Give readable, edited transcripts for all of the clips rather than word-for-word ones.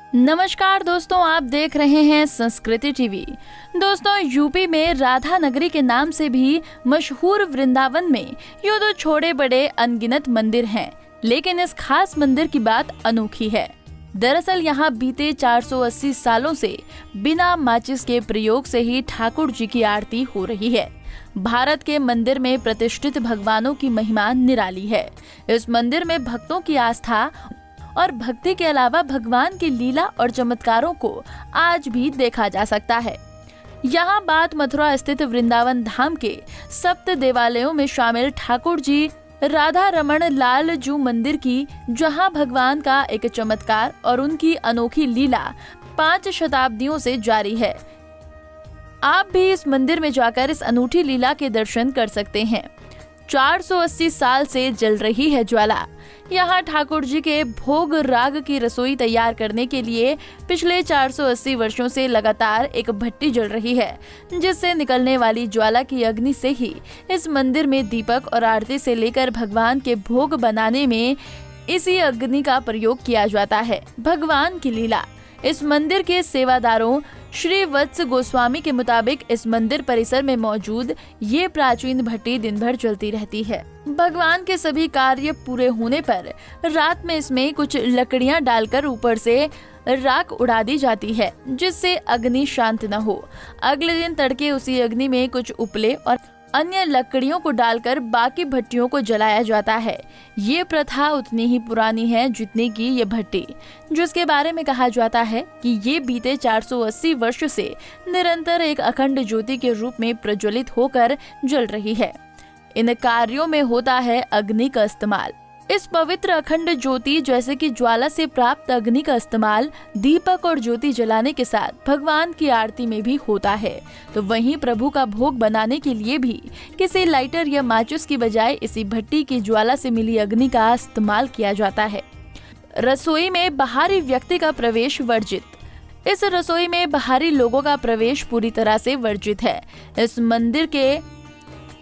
नमस्कार दोस्तों, आप देख रहे हैं संस्कृति टीवी। दोस्तों, यूपी में राधा नगरी के नाम से भी मशहूर वृंदावन में यूं तो छोटे बड़े अनगिनत मंदिर हैं, लेकिन इस खास मंदिर की बात अनोखी है। दरअसल यहाँ बीते 480 सालों से बिना माचिस के प्रयोग से ही ठाकुर जी की आरती हो रही है। भारत के मंदिर में प्रतिष्ठित भगवानों की महिमा निराली है। इस मंदिर में भक्तों की आस्था और भक्ति के अलावा भगवान की लीला और चमत्कारों को आज भी देखा जा सकता है। यहाँ बात मथुरा स्थित वृंदावन धाम के सप्त देवालयों में शामिल ठाकुर जी राधा रमण लाल जू मंदिर की, जहाँ भगवान का एक चमत्कार और उनकी अनोखी लीला 5 शताब्दियों से जारी है। आप भी इस मंदिर में जाकर इस अनूठी लीला के दर्शन कर सकते हैं। 480 साल से जल रही है ज्वाला। यहाँ ठाकुर जी के भोग राग की रसोई तैयार करने के लिए पिछले 480 वर्षों से लगातार एक भट्टी जल रही है, जिससे निकलने वाली ज्वाला की अग्नि से ही इस मंदिर में दीपक और आरती से लेकर भगवान के भोग बनाने में इसी अग्नि का प्रयोग किया जाता है। भगवान की लीला। इस मंदिर के सेवादारों श्री वत्स गोस्वामी के मुताबिक इस मंदिर परिसर में मौजूद ये प्राचीन भट्टी दिन भर चलती रहती है। भगवान के सभी कार्य पूरे होने पर रात में इसमें कुछ लकड़ियां डालकर ऊपर से राख उड़ा दी जाती है, जिससे अग्नि शांत न हो। अगले दिन तड़के उसी अग्नि में कुछ उपले और अन्य लकड़ियों को डालकर बाकी भट्टियों को जलाया जाता है। ये प्रथा उतनी ही पुरानी है जितनी की ये भट्टी, जिसके बारे में कहा जाता है कि ये बीते 480 वर्ष से निरंतर एक अखंड ज्योति के रूप में प्रज्वलित होकर जल रही है। इन कार्यों में होता है अग्नि का इस्तेमाल। इस पवित्र अखंड ज्योति जैसे कि ज्वाला से प्राप्त अग्नि का इस्तेमाल दीपक और ज्योति जलाने के साथ भगवान की आरती में भी होता है। तो वहीं प्रभु का भोग बनाने के लिए भी किसी लाइटर या माचिस की बजाय इसी भट्टी की ज्वाला से मिली अग्नि का इस्तेमाल किया जाता है। रसोई में बाहरी व्यक्ति का प्रवेश वर्जित। इस रसोई में बाहरी लोगों का प्रवेश पूरी तरह से वर्जित है। इस मंदिर के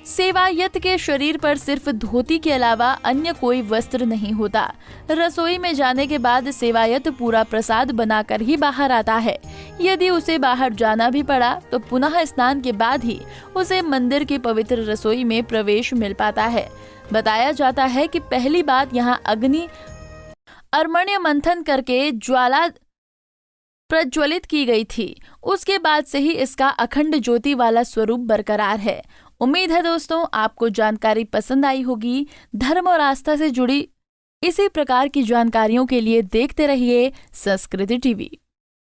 सेवायत के शरीर पर सिर्फ धोती के अलावा अन्य कोई वस्त्र नहीं होता। रसोई में जाने के बाद सेवायत पूरा प्रसाद बनाकर ही बाहर आता है। यदि उसे बाहर जाना भी पड़ा तो पुनः स्नान के बाद ही उसे मंदिर की पवित्र रसोई में प्रवेश मिल पाता है। बताया जाता है कि पहली बात यहाँ अग्नि अर्मण्य मंथन करके ज्वाला प्रज्वलित की गई थी। उसके बाद से ही इसका अखंड ज्योति वाला स्वरूप बरकरार है। उम्मीद है दोस्तों आपको जानकारी पसंद आई होगी। धर्म और आस्था से जुड़ी इसी प्रकार की जानकारियों के लिए देखते रहिए संस्कृति टीवी।